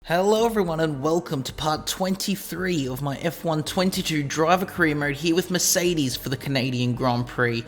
Hello everyone and welcome to part 23 of my F1 22 driver career mode here with Mercedes for the Canadian Grand Prix.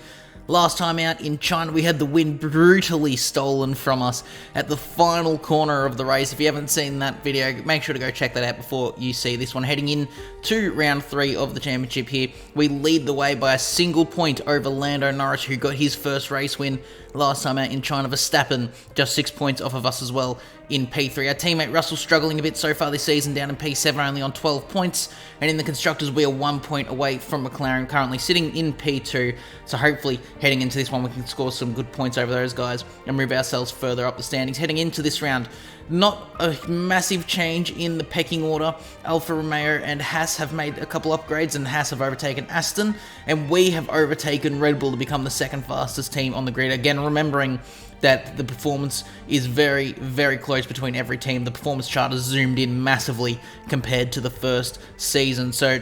Last time out in China we had the win brutally stolen from us at the final corner of the race. If you haven't seen that video, make sure to go check that out before you see this one. Heading in to round 3 of the championship here, we lead the way by a single point over Lando Norris, who got his first race win last time out in China. Verstappen just 6 points off of us as well in P3. Our teammate Russell struggling a bit so far this season, down in P7 only on 12 points, and in the Constructors we are 1 point away from McLaren, currently sitting in P2, so hopefully heading into this one we can score some good points over those guys and move ourselves further up the standings. Heading into this round, not a massive change in the pecking order. Alfa Romeo and Haas have made a couple upgrades, and Haas have overtaken Aston, and we have overtaken Red Bull to become the second fastest team on the grid. Again, remembering that the performance is very, very close between every team. The performance chart has zoomed in massively compared to the first season. So,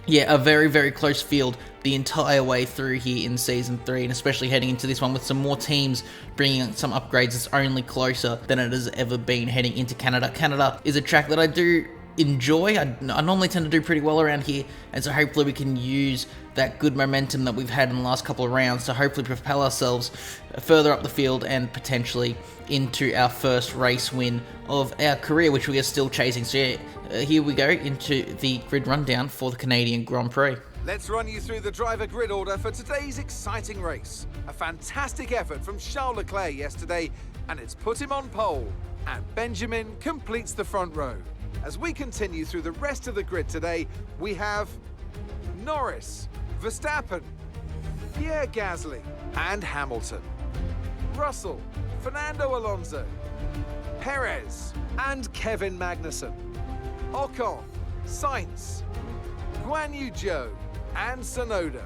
yeah, a very, very close field the entire way through here in Season 3, and especially heading into this one with some more teams bringing some upgrades. It's only closer than it has ever been heading into Canada. Canada is a track that I do enjoy. I normally tend to do pretty well around here, and so hopefully we can use that good momentum that we've had in the last couple of rounds to hopefully propel ourselves further up the field and potentially into our first race win of our career, which we are still chasing. So yeah, here we go into the grid rundown for the Canadian Grand Prix. Let's run you through the driver grid order for today's exciting race. A fantastic effort from Charles Leclerc yesterday, and it's put him on pole. And Benjamin completes the front row. As we continue through the rest of the grid today, we have Norris, Verstappen, Pierre Gasly and Hamilton, Russell, Fernando Alonso, Perez and Kevin Magnussen, Ocon, Sainz, Guan Yu Zhou and Tsunoda,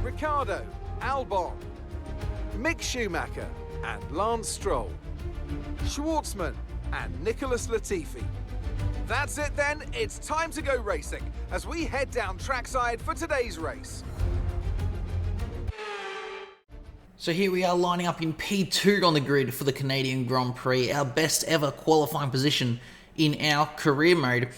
Ricciardo, Albon, Mick Schumacher and Lance Stroll, Schwartzman and Nicholas Latifi. That's it then, it's time to go racing as we head down trackside for today's race. So here we are lining up in P2 on the grid for the Canadian Grand Prix, our best ever qualifying position in our career mode.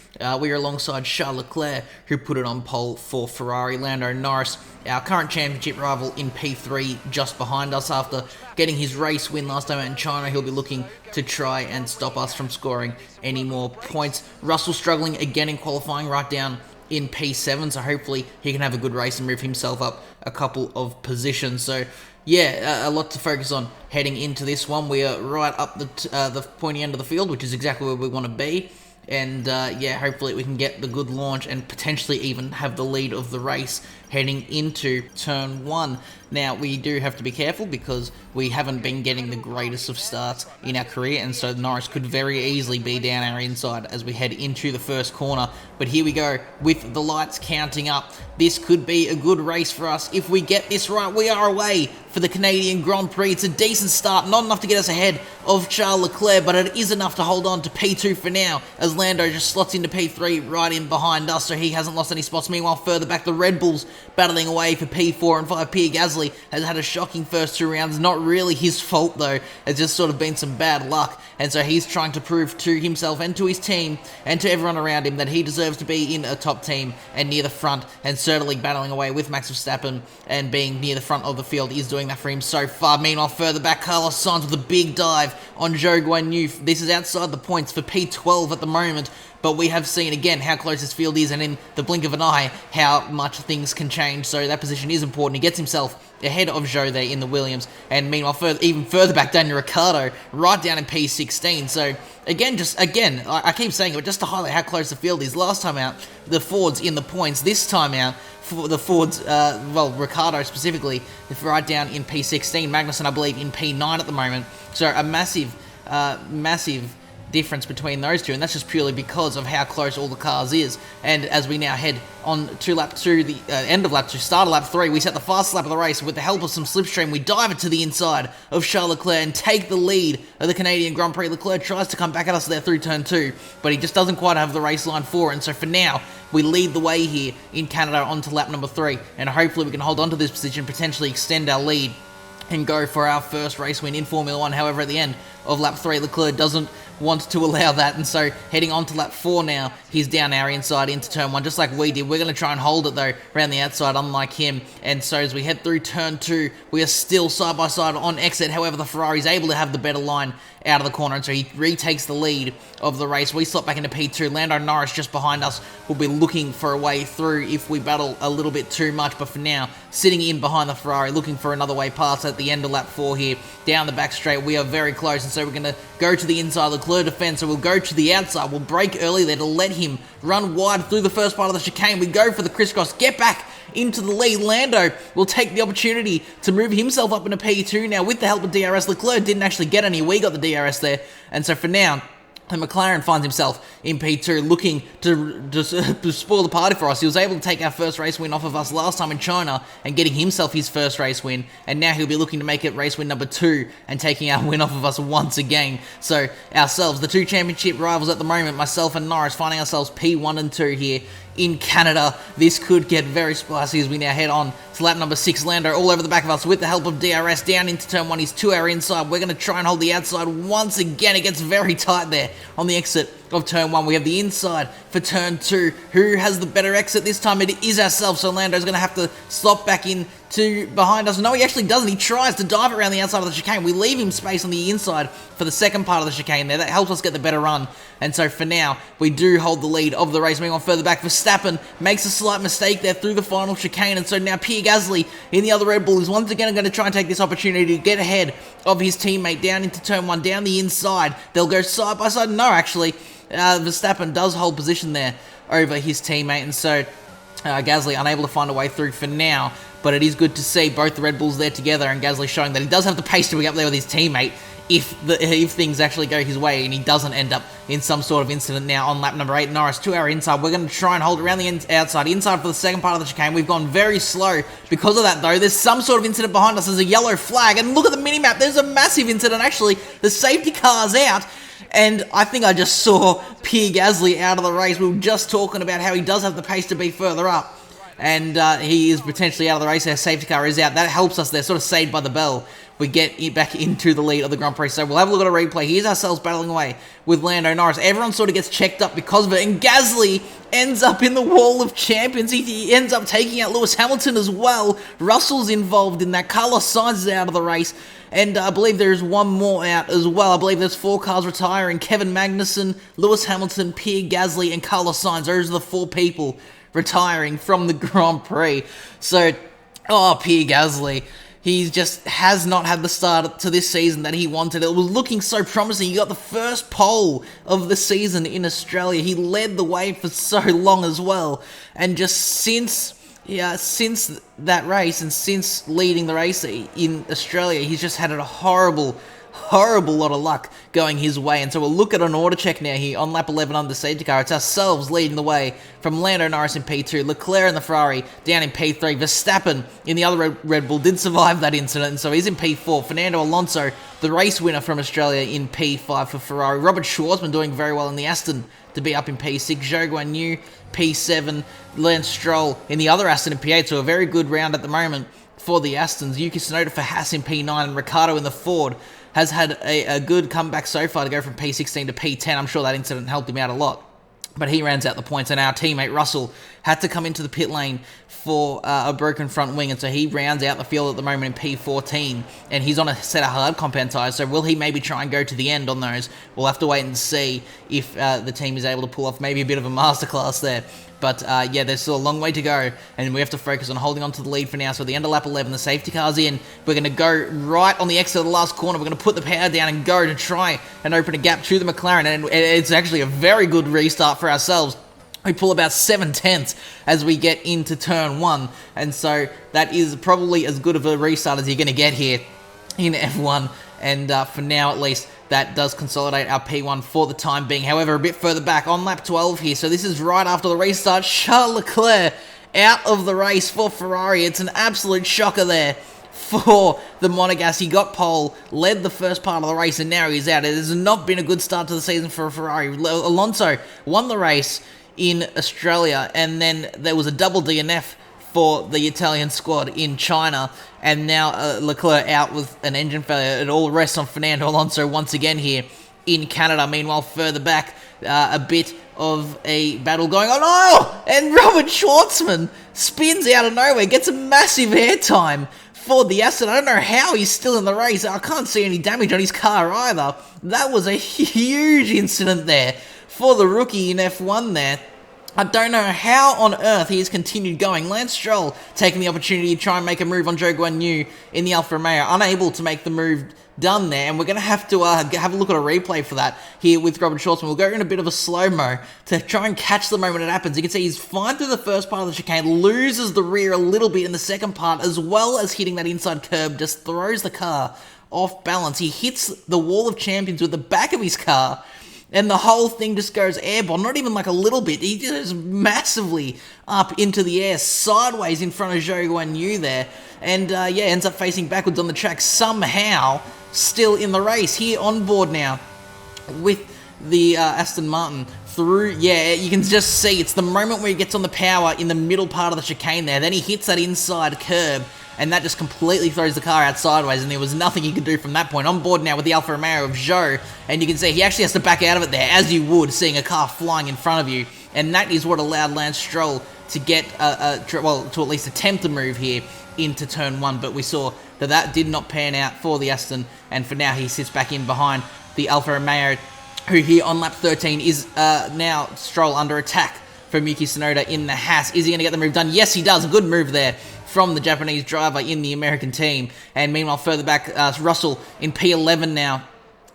We are alongside Charles Leclerc, who put it on pole for Ferrari. Lando Norris, our current championship rival, in P3 just behind us. After getting his race win last time out in China, he'll be looking to try and stop us from scoring any more points. Russell struggling again in qualifying, right down in P7, so hopefully he can have a good race and move himself up a couple of positions. So yeah, a lot to focus on heading into this one. We are right up the pointy end of the field, which is exactly where we want to be. And yeah, hopefully we can get the good launch and potentially even have the lead of the race heading into turn 1. Now, we do have to be careful because we haven't been getting the greatest of starts in our career, and so Norris could very easily be down our inside as we head into the first corner. But here we go with the lights counting up. This could be a good race for us. If we get this right, we are away for the Canadian Grand Prix. It's a decent start, not enough to get us ahead of Charles Leclerc, but it is enough to hold on to P2 for now, as Lando just slots into P3 right in behind us, so he hasn't lost any spots. Meanwhile, further back, the Red Bulls battling away for P4 and 5. Pierre Gasly has had a shocking first 2 rounds. Not really his fault though, it's just sort of been some bad luck, and so he's trying to prove to himself and to his team and to everyone around him that he deserves to be in a top team and near the front, and certainly battling away with Max Verstappen and being near the front of the field is doing that for him so far. Meanwhile, further back, Carlos Sainz with a big dive on Zhou Guan Yu. This is outside the points for P12 at the moment, but we have seen again how close this field is, and in the blink of an eye how much things can change, so that position is important. He gets himself ahead of Zhou there in the Williams, and meanwhile even further back, Daniel Ricciardo right down in P16. So again, I keep saying it, but just to highlight how close the field is. Last time out, the Fords in the points. This time out, for the Fords, Ricciardo specifically, right down in P16. Magnussen, I believe, in P9 at the moment. So a massive difference between those two, and that's just purely because of how close all the cars is. And as we now head on to the end of lap 2, start of lap 3, we set the fastest lap of the race. With the help of some slipstream, we dive it to the inside of Charles Leclerc and take the lead of the Canadian Grand Prix. Leclerc tries to come back at us there through turn 2, but he just doesn't quite have the race line for it, and so for now we lead the way here in Canada onto lap number 3, and hopefully we can hold on to this position, potentially extend our lead and go for our first race win in Formula 1. However, at the end of lap 3, Leclerc doesn't want to allow that, and so heading on to lap 4 now, he's down our inside into turn 1, just like we did. We're going to try and hold it, though, around the outside, unlike him, and so as we head through turn 2, we are still side by side on exit. However, the Ferrari is able to have the better line out of the corner, and so he retakes the lead of the race. We slot back into P2. Lando Norris just behind us will be looking for a way through if we battle a little bit too much, but for now, sitting in behind the Ferrari, looking for another way past at the end of lap 4 here, down the back straight. We are very close, and so we're going to go to the inside. Leclerc defense, so we'll go to the outside. We'll brake early there to let him run wide through the first part of the chicane. We go for the crisscross, get back into the lead. Lando will take the opportunity to move himself up into P2 now with the help of DRS. Leclerc didn't actually get any. We got the DRS there, and so for now, and McLaren finds himself in P2 looking to spoil the party for us. He was able to take our first race win off of us last time in China and getting himself his first race win, and now he'll be looking to make it race win number 2 and taking our win off of us once again. So ourselves, the 2 championship rivals at the moment, myself and Norris, finding ourselves P1 and 2 here in Canada. This could get very spicy as we now head on to lap number 6. Lando all over the back of us with the help of DRS down into turn 1. He's to our inside. We're going to try and hold the outside once again. It gets very tight there on the exit of turn 1. We have the inside for turn 2. Who has the better exit this time? It is ourselves, so Lando's going to have to slot back in to behind us. No, he actually doesn't. He tries to dive around the outside of the chicane. We leave him space on the inside for the second part of the chicane there. That helps us get the better run. And so for now, we do hold the lead of the race. Moving on further back, Verstappen makes a slight mistake there through the final chicane. And so now Pierre Gasly in the other Red Bull is once again going to try and take this opportunity to get ahead of his teammate down into turn 1, down the inside. They'll go side by side. No, actually, Verstappen does hold position there over his teammate. And so Gasly unable to find a way through for now. But it is good to see both the Red Bulls there together, and Gasly showing that he does have the pace to be up there with his teammate if things actually go his way and he doesn't end up in some sort of incident. Now on lap number 8, Norris to our inside. We're going to try and hold around the outside for the second part of the chicane. We've gone very slow because of that, though. There's some sort of incident behind us. There's a yellow flag, and look at the minimap. There's a massive incident, actually. The safety car's out. And I think I just saw Pierre Gasly out of the race. We were just talking about how he does have the pace to be further up. And he is potentially out of the race. Our safety car is out. That helps us. They're sort of saved by the bell. We get back into the lead of the Grand Prix. So we'll have a look at a replay. Here's ourselves battling away with Lando Norris. Everyone sort of gets checked up because of it. And Gasly ends up in the Wall of Champions. He ends up taking out Lewis Hamilton as well. Russell's involved in that. Carlos Sainz is out of the race. And I believe there's one more out as well. I believe there's 4 cars retiring. Kevin Magnussen, Lewis Hamilton, Pierre Gasly, and Carlos Sainz. Those are the 4 people retiring from the Grand Prix. So, Pierre Gasly, he just has not had the start to this season that he wanted. It was looking so promising. He got the first pole of the season in Australia. He led the way for so long as well. And just since that race and since leading the race in Australia, he's just had a horrible lot of luck going his way. And so we'll look at an order check now here on lap 11 on the safety car. It's ourselves leading the way from Lando Norris in P2, Leclerc in the Ferrari down in P3. Verstappen in the other Red Bull did survive that incident, and so he's in P4. Fernando Alonso, the race winner from Australia, in P5 for Ferrari. Robert Schwarzman doing very well in the Aston to be up in P6. Zhou Guanyu, P7. Lance Stroll in the other Aston in P8, so a very good round at the moment for the Astons. Yuki Tsunoda for Haas in P9, and Ricciardo in the Ford has had a good comeback so far to go from P16 to P10. I'm sure that incident helped him out a lot. But he rounds out the points, and our teammate Russell had to come into the pit lane for a broken front wing, and so he rounds out the field at the moment in P14, and he's on a set of hard compound tyres, so will he maybe try and go to the end on those? We'll have to wait and see if the team is able to pull off maybe a bit of a masterclass there. But yeah, there's still a long way to go, and we have to focus on holding on to the lead for now. So at the end of lap 11, the safety car's in. We're going to go right on the exit of the last corner. We're going to put the power down and go to try and open a gap to the McLaren, and it's actually a very good restart for ourselves. We pull about 7/10 as we get into turn 1, and so that is probably as good of a restart as you're going to get here in F1, and for now at least, that does consolidate our P1 for the time being. However, a bit further back on lap 12 here, so this is right after the restart. Charles Leclerc out of the race for Ferrari. It's an absolute shocker there for the Monegasque. He got pole, led the first part of the race, and now he's out. It has not been a good start to the season for Ferrari. Alonso won the race in Australia, and then there was a double DNF for the Italian squad in China, and now Leclerc out with an engine failure. It all rests on Fernando Alonso once again here in Canada. Meanwhile, further back, a bit of a battle going on. Oh! And Robert Schwartzman spins out of nowhere, gets a massive airtime for the Aston. I don't know how he's still in the race. I can't see any damage on his car either. That was a huge incident there for the rookie in F1 there. I don't know how on earth he has continued going. Lance Stroll taking the opportunity to try and make a move on Zhou Guanyu in the Alfa Romeo, unable to make the move done there, and we're going to have a look at a replay for that here with Robert Schwartzman. We'll go in a bit of a slow-mo to try and catch the moment it happens. You can see he's fine through the first part of the chicane, loses the rear a little bit in the second part, as well as hitting that inside curb, just throws the car off balance. He hits the wall of champions with the back of his car, and the whole thing just goes airborne, not even like a little bit. He goes massively up into the air, sideways in front of Zhou Guanyu there, and ends up facing backwards on the track, somehow still in the race. Here on board now with the Aston Martin through, you can just see it's the moment where he gets on the power in the middle part of the chicane there. Then he hits that inside curb, and that just completely throws the car out sideways, and there was nothing he could do from that point. On board now with the Alfa Romeo of Zhou, and you can see he actually has to back out of it there, as you would, seeing a car flying in front of you, and that is what allowed Lance Stroll to get, to at least attempt a move here into turn 1, but we saw that did not pan out for the Aston, and for now he sits back in behind the Alfa Romeo, who here on lap 13 is now Stroll under attack from Yuki Tsunoda in the Haas. Is he going to get the move done? Yes, he does. A good move there from the Japanese driver in the American team. And meanwhile, further back, Russell in P11 now,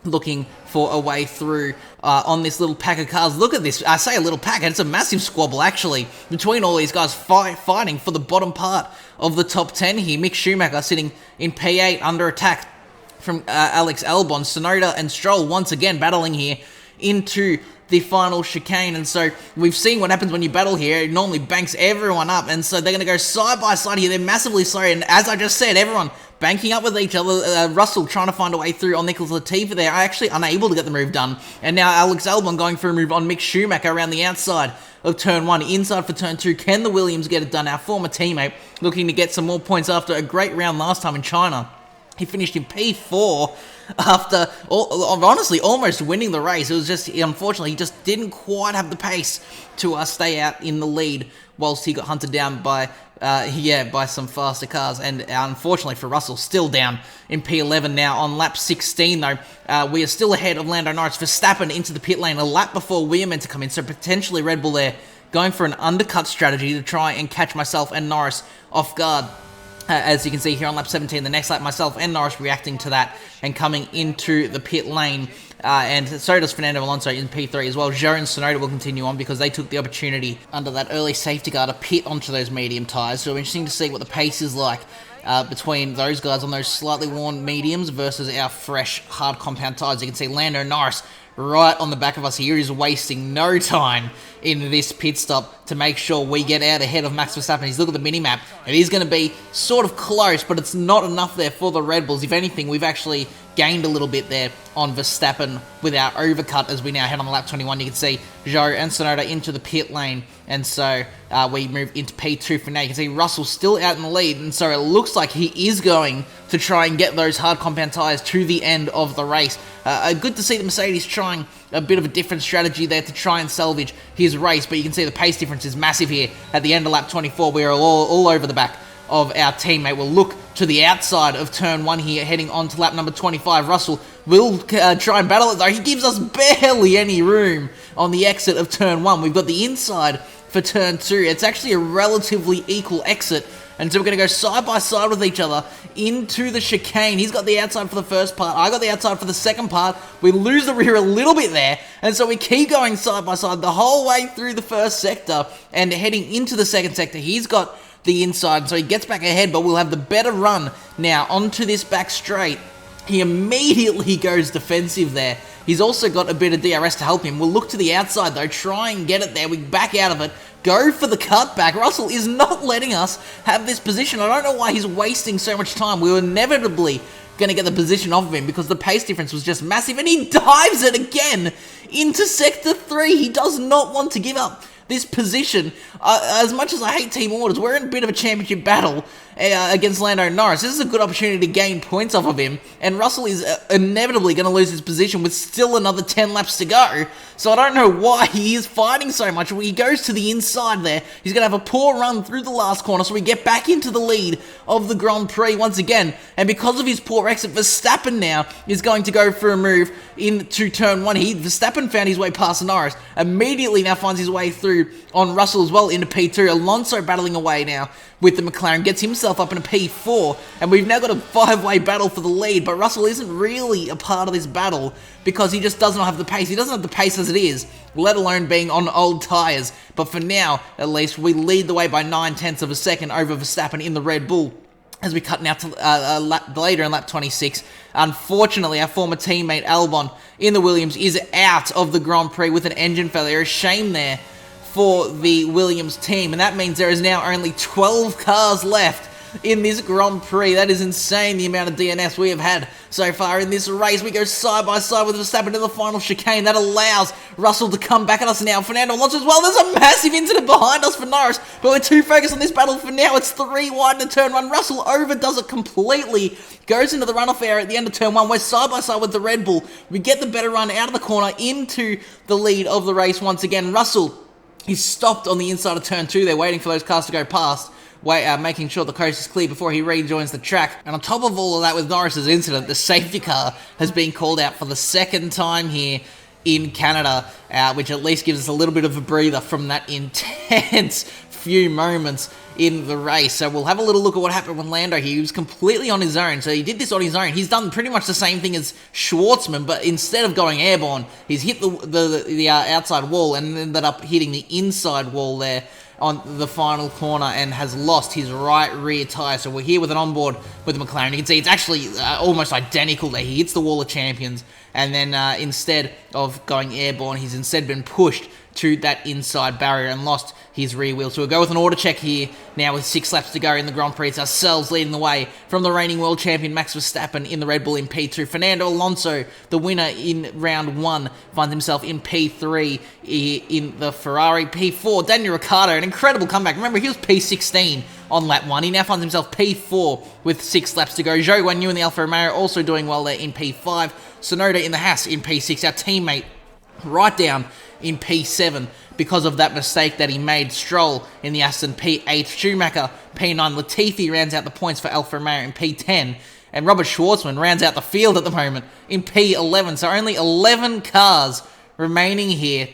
looking for a way through on this little pack of cars. Look at this. I say a little pack, and it's a massive squabble, actually, between all these guys fighting for the bottom part of the top 10 here. Mick Schumacher sitting in P8 under attack from Alex Albon. Tsunoda and Stroll once again battling here into the final chicane, and so we've seen what happens when you battle here. It normally banks everyone up, and so they're going to go side by side here. They're massively slow, and as I just said, everyone banking up with each other. Russell trying to find a way through on Nicholas Latifi there, actually unable to get the move done, and now Alex Albon going for a move on Mick Schumacher around the outside of turn 1, inside for turn 2. Can the Williams get it done? Our former teammate looking to get some more points after a great round last time in China. He finished in P4 after, honestly, almost winning the race. It was just, unfortunately, he just didn't quite have the pace to stay out in the lead whilst he got hunted down by some faster cars. And unfortunately for Russell, still down in P11 now on lap 16, though. We are still ahead of Lando Norris. Verstappen into the pit lane a lap before we are meant to come in, so potentially Red Bull there going for an undercut strategy to try and catch myself and Norris off guard. As you can see here on lap 17, the next lap, myself and Norris reacting to that and coming into the pit lane. And so does Fernando Alonso in P3 as well. Zhou and Tsunoda will continue on because they took the opportunity under that early safety car to pit onto those medium tyres. So interesting to see what the pace is like between those guys on those slightly worn mediums versus our fresh hard compound tyres. You can see Lando Norris right on the back of us here is wasting no time in this pit stop to make sure we get out ahead of Max Verstappen. He's look at the mini-map. It is going to be sort of close, but it's not enough there for the Red Bulls. If anything, we've actually gained a little bit there on Verstappen with our overcut as we now head on the lap 21. You can see Zhou and Tsunoda into the pit lane, and so we move into P2 for now. You can see Russell still out in the lead, and so it looks like he is going to try and get those hard compound tyres to the end of the race. Good to see the Mercedes trying a bit of a different strategy there to try and salvage his race, but you can see the pace difference is massive here at the end of lap 24. We are all over the back of our teammate. We'll look to the outside of turn 1 here, heading on to lap number 25. Russell will try and battle it, though. He gives us barely any room on the exit of turn 1. We've got the inside for turn 2. It's actually a relatively equal exit, and so we're going to go side by side with each other into the chicane. He's got the outside for the first part. I got the outside for the second part. We lose the rear a little bit there, and so we keep going side by side the whole way through the first sector and heading into the second sector. He's got the inside, so he gets back ahead, but we'll have the better run now onto this back straight. He immediately goes defensive there. He's also got a bit of DRS to help him. We'll look to the outside, though, try and get it there. We back out of it, go for the cutback. Russell is not letting us have this position. I don't know why he's wasting so much time. We were inevitably going to get the position off of him because the pace difference was just massive, and he dives it again into Sector 3. He does not want to give up this position. As much as I hate team orders, we're in a bit of a championship battle, against Lando Norris. This is a good opportunity to gain points off of him, and Russell is inevitably going to lose his position with still another 10 laps to go. So I don't know why he is fighting so much. When he goes to the inside there, he's going to have a poor run through the last corner, so we get back into the lead of the Grand Prix once again. And because of his poor exit, Verstappen now is going to go for a move into turn 1. Verstappen found his way past Norris, immediately now finds his way through on Russell as well into P2. Alonso battling away now with the McLaren, gets himself up in a P4, and we've now got a 5-way battle for the lead, but Russell isn't really a part of this battle because he just does not have the pace. He doesn't have the pace as it is, let alone being on old tyres. But for now, at least, we lead the way by 9/10 of a second over Verstappen in the Red Bull as we cut now to later in lap 26. Unfortunately, our former teammate Albon in the Williams is out of the Grand Prix with an engine failure. A shame there for the Williams team, and that means there is now only 12 cars left in this Grand Prix. That is insane, the amount of DNS we have had so far in this race. We go side by side with Verstappen in the final chicane. That allows Russell to come back at us now. Fernando Alonso as well. There's a massive incident behind us for Norris, but we're too focused on this battle for now. It's 3 wide into turn 1. Russell overdoes it completely. Goes into the runoff area at the end of turn 1. We're side by side with the Red Bull. We get the better run out of the corner into the lead of the race once again. Russell, he's stopped on the inside of turn 2. They're waiting for those cars to go past, making sure the coast is clear before he rejoins the track. And on top of all of that, with Norris's incident, the safety car has been called out for the second time here in Canada, which at least gives us a little bit of a breather from that intense few moments in the race. So we'll have a little look at what happened with Lando here. He was completely on his own, so he did this on his own. He's done pretty much the same thing as Schwartzman, but instead of going airborne, he's hit the outside wall and ended up hitting the inside wall there on the final corner and has lost his right rear tyre. So we're here with an onboard with the McLaren. You can see it's actually almost identical there. He hits the wall of champions, and then instead of going airborne, he's instead been pushed to that inside barrier and lost his rear wheel. So we'll go with an order check here now with 6 laps to go in the Grand Prix. It's ourselves leading the way from the reigning world champion Max Verstappen in the Red Bull in P2. Fernando Alonso, the winner in round 1, finds himself in P3 in the Ferrari. P4, Daniel Ricciardo, an incredible comeback. Remember, he was P16 on lap 1. He now finds himself P4 with 6 laps to go. Zhou Guanyu in the Alfa Romeo also doing well there in P5. Sonoda in the Haas in P6. Our teammate right down in P7 because of that mistake that he made. Stroll in the Aston P8, Schumacher P9, Latifi rounds out the points for Alfa Romeo in P10, and Robert Schwartzman rounds out the field at the moment in P11. So only 11 cars remaining here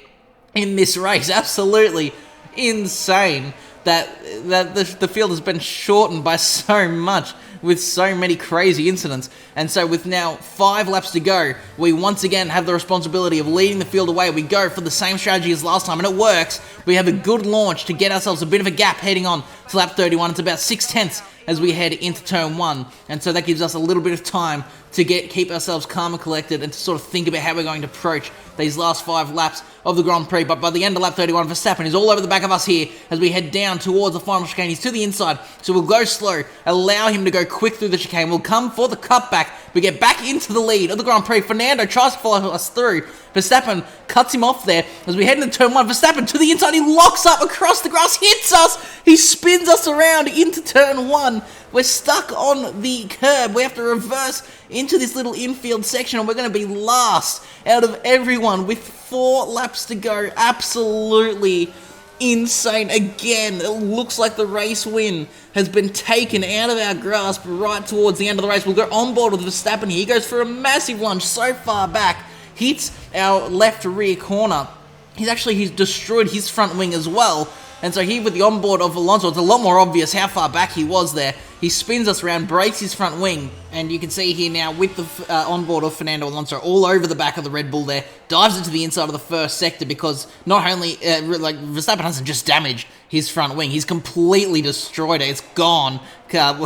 in this race. Absolutely insane that the field has been shortened by so much with so many crazy incidents. And so with now 5 laps to go, we once again have the responsibility of leading the field away. We go for the same strategy as last time, and it works. We have a good launch to get ourselves a bit of a gap heading on to lap 31. It's about 6/10 as we head into turn 1, and so that gives us a little bit of time to keep ourselves calm and collected and to sort of think about how we're going to approach these last 5 laps of the Grand Prix. But by the end of lap 31, Verstappen is all over the back of us here as we head down towards the final chicane. He's to the inside, so we'll go slow, allow him to go quick through the chicane. We'll come for the cutback. We get back into the lead of the Grand Prix. Fernando tries to follow us through. Verstappen cuts him off there as we head into turn 1. Verstappen to the inside. He locks up across the grass, hits us. He spins us around into turn 1. We're stuck on the curb. We have to reverse into this little infield section, and we're going to be last out of everyone with 4 laps to go. Absolutely insane. Again, it looks like the race win has been taken out of our grasp right towards the end of the race. We'll go on board with Verstappen here. He goes for a massive lunge so far back, hits our left rear corner. He's destroyed his front wing as well. And so here with the onboard of Alonso, it's a lot more obvious how far back he was there. He spins us around, breaks his front wing, and you can see here now with the onboard of Fernando Alonso all over the back of the Red Bull there, dives into the inside of the first sector because not only, Verstappen hasn't just damaged his front wing, he's completely destroyed it. It's gone.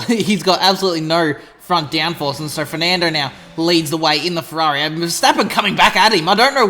He's got absolutely no front downforce, and so Fernando now leads the way in the Ferrari. And Verstappen coming back at him. I don't know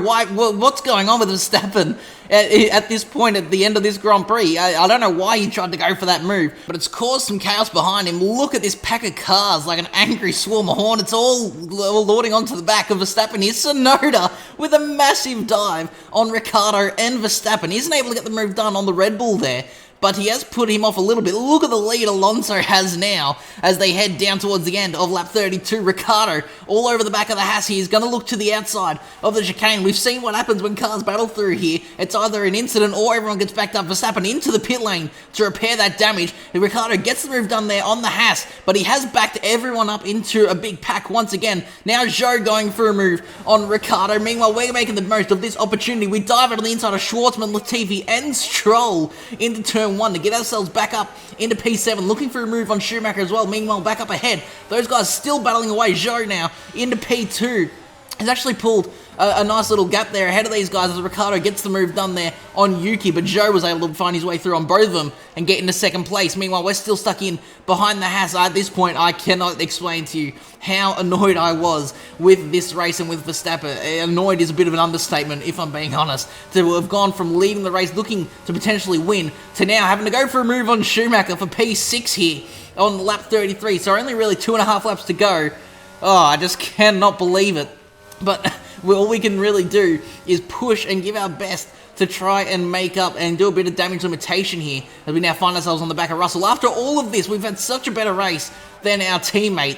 what's going on with Verstappen at this point at the end of this Grand Prix. I don't know why he tried to go for that move, but it's caused some chaos behind him. Look at this pack of cars like an angry swarm of hornets all lording onto the back of Verstappen. Here's Sonoda with a massive dive on Ricciardo and Verstappen. He isn't able to get the move done on the Red Bull there, but he has put him off a little bit. Look at the lead Alonso has now as they head down towards the end of lap 32. Ricciardo all over the back of the Haas. He's going to look to the outside of the chicane. We've seen what happens when cars battle through here. It's either an incident or everyone gets backed up. Verstappen into the pit lane to repair that damage. Ricciardo gets the move done there on the Haas, but he has backed everyone up into a big pack once again. Now Zhou going for a move on Ricciardo. Meanwhile, we're making the most of this opportunity. We dive out on the inside of Schwartzman, Latifi, and Stroll into turn 1 to get ourselves back up into P7, looking for a move on Schumacher as well. Meanwhile, back up ahead, those guys still battling away. Zhou now into P2. He's actually pulled a nice little gap there ahead of these guys as Ricciardo gets the move done there on Yuki, but Zhou was able to find his way through on both of them and get into second place. Meanwhile, we're still stuck in behind the Haas. At this point, I cannot explain to you how annoyed I was with this race and with Verstappen. Annoyed is a bit of an understatement, if I'm being honest, to have gone from leading the race, looking to potentially win, to now having to go for a move on Schumacher for P6 here on lap 33. So only really 2.5 laps to go. Oh, I just cannot believe it. But all we can really do is push and give our best to try and make up and do a bit of damage limitation here as we now find ourselves on the back of Russell. After all of this, we've had such a better race than our teammate.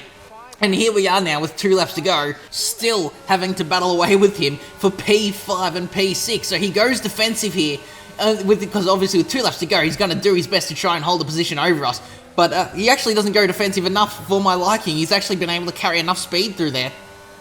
And here we are now with 2 laps to go, still having to battle away with him for P5 and P6. So he goes defensive here, because obviously with 2 laps to go, he's going to do his best to try and hold the position over us. But he actually doesn't go defensive enough for my liking. He's actually been able to carry enough speed through there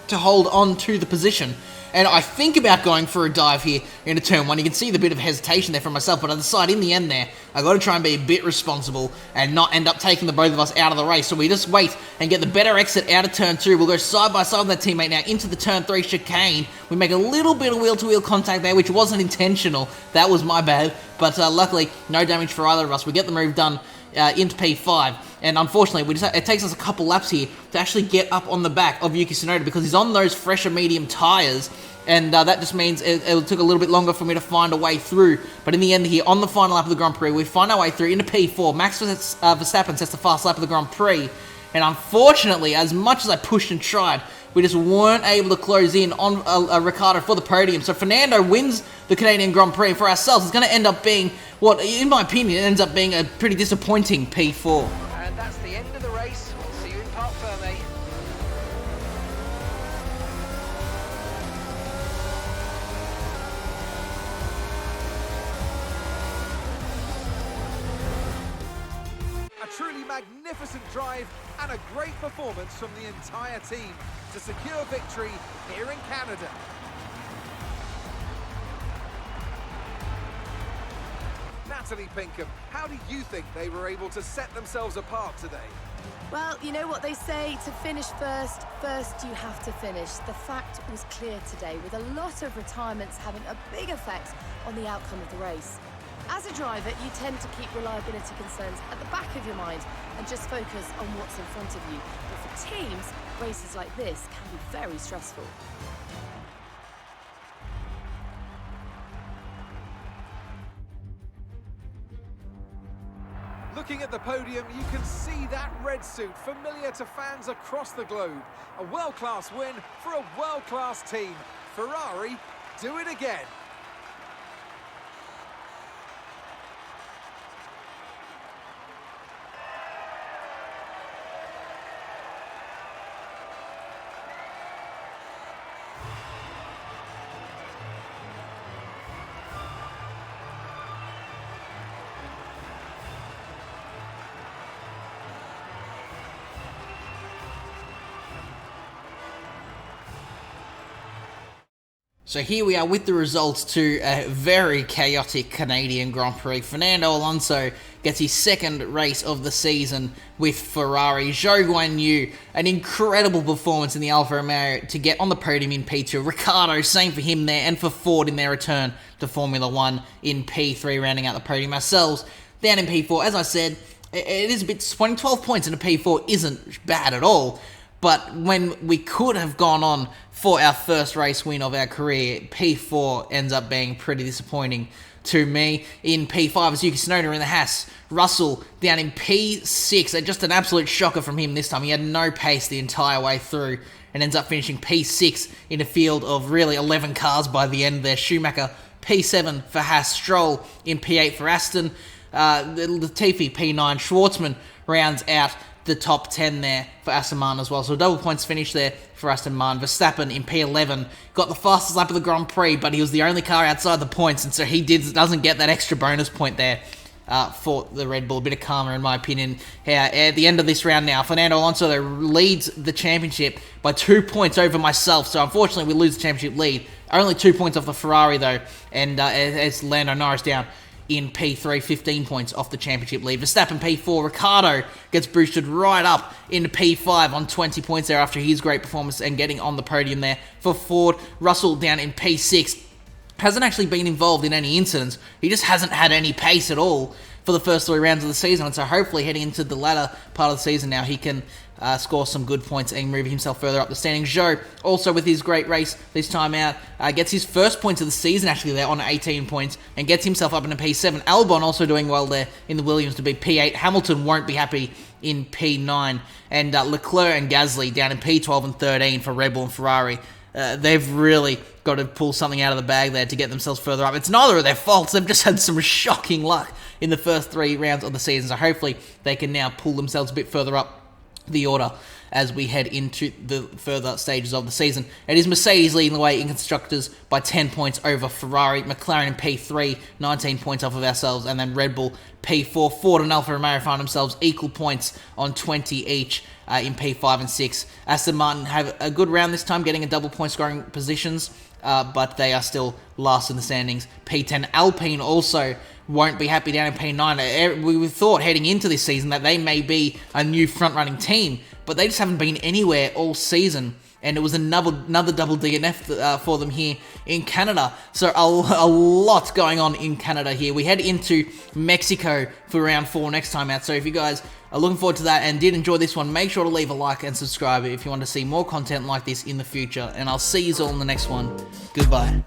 to hold on to the position. And I think about going for a dive here into turn 1. You can see the bit of hesitation there from myself, but I decide in the end there, I got to try and be a bit responsible and not end up taking the both of us out of the race. So we just wait and get the better exit out of turn 2. We'll go side by side with that teammate now into the turn 3 chicane. We make a little bit of wheel-to-wheel contact there, which wasn't intentional. That was my bad. But luckily, no damage for either of us. We get the move done into P5, and unfortunately it takes us a couple laps here to actually get up on the back of Yuki Tsunoda because he's on those fresher medium tyres, and that just means it took a little bit longer for me to find a way through. But in the end here, on the final lap of the Grand Prix, we find our way through into P4. Max Verstappen sets the fast lap of the Grand Prix, and unfortunately, as much as I pushed and tried, we just weren't able to close in on Ricciardo for the podium. So Fernando wins the Canadian Grand Prix, and for ourselves, it's going to end up being what, in my opinion, ends up being a pretty disappointing P4. And that's the end of the race. See you in Parc Fermé. A truly magnificent drive and a great performance from the entire team to secure victory here in Canada. Natalie Pinkham, how do you think they were able to set themselves apart today? Well, you know what they say, to finish first you have to finish. The fact was clear today, with a lot of retirements having a big effect on the outcome of the race. As a driver, you tend to keep reliability concerns at the back of your mind and just focus on what's in front of you. But for teams, races like this can be very stressful. Looking at the podium, you can see that red suit familiar to fans across the globe. A world-class win for a world-class team. Ferrari, do it again. So here we are with the results to a very chaotic Canadian Grand Prix. Fernando Alonso gets his second race of the season with Ferrari. Zhou Guanyu, an incredible performance in the Alfa Romeo to get on the podium in P2. Ricciardo, same for him there, and for Ford in their return to Formula 1 in P3, rounding out the podium. Ourselves down in P4. As I said, it is a bit disappointing. 12 points in a P4 isn't bad at all. But when we could have gone on for our first race win of our career, P4 ends up being pretty disappointing to me. In P5 is Yuki Tsunoda in the Haas. Russell down in P6. Just an absolute shocker from him this time. He had no pace the entire way through and ends up finishing P6 in a field of really 11 cars by the end there. Schumacher P7 for Haas. Stroll in P8 for Aston. the Latifi P9, Schwartzman rounds out the top 10 there for Aston Martin as well. So a double points finish there for Aston Martin. Verstappen in P11 got the fastest lap of the Grand Prix, but he was the only car outside the points, and so he doesn't get that extra bonus point there for the Red Bull. A bit of karma, in my opinion. At the end of this round now, Fernando Alonso though leads the championship by 2 points over myself. So unfortunately, we lose the championship lead. Only 2 points off the Ferrari though, and it's Lando Norris down in P3, 15 points off the championship lead. Verstappen P4, Ricciardo gets boosted right up into P5 on 20 points there after his great performance and getting on the podium there for Ford. Russell down in P6. Hasn't actually been involved in any incidents. He just hasn't had any pace at all for the first 3 rounds of the season. And so hopefully heading into the latter part of the season now, he can score some good points and move himself further up the standings. Zhou, also with his great race this time out, gets his first points of the season actually there on 18 points and gets himself up into P7. Albon also doing well there in the Williams to be P8. Hamilton won't be happy in P9. And Leclerc and Gasly down in P12 and 13 for Red Bull and Ferrari. They've really got to pull something out of the bag there to get themselves further up. It's neither of their faults. They've just had some shocking luck in the first 3 rounds of the season. So hopefully they can now pull themselves a bit further up the order as we head into the further stages of the season. It is Mercedes leading the way in constructors by 10 points over Ferrari. McLaren in P3, 19 points off of ourselves, and then Red Bull P4. Ford and Alfa Romeo find themselves equal points on 20 each in P5 and 6. Aston Martin have a good round this time, getting a double point scoring positions, but they are still last in the standings. P10. Alpine also won't be happy down in P9. We thought heading into this season that they may be a new front-running team, but they just haven't been anywhere all season. And it was another double DNF for them here in Canada. So a lot going on in Canada here. We head into Mexico for round 4 next time out. So if you guys are looking forward to that and did enjoy this one, make sure to leave a like and subscribe if you want to see more content like this in the future. And I'll see you all in the next one. Goodbye.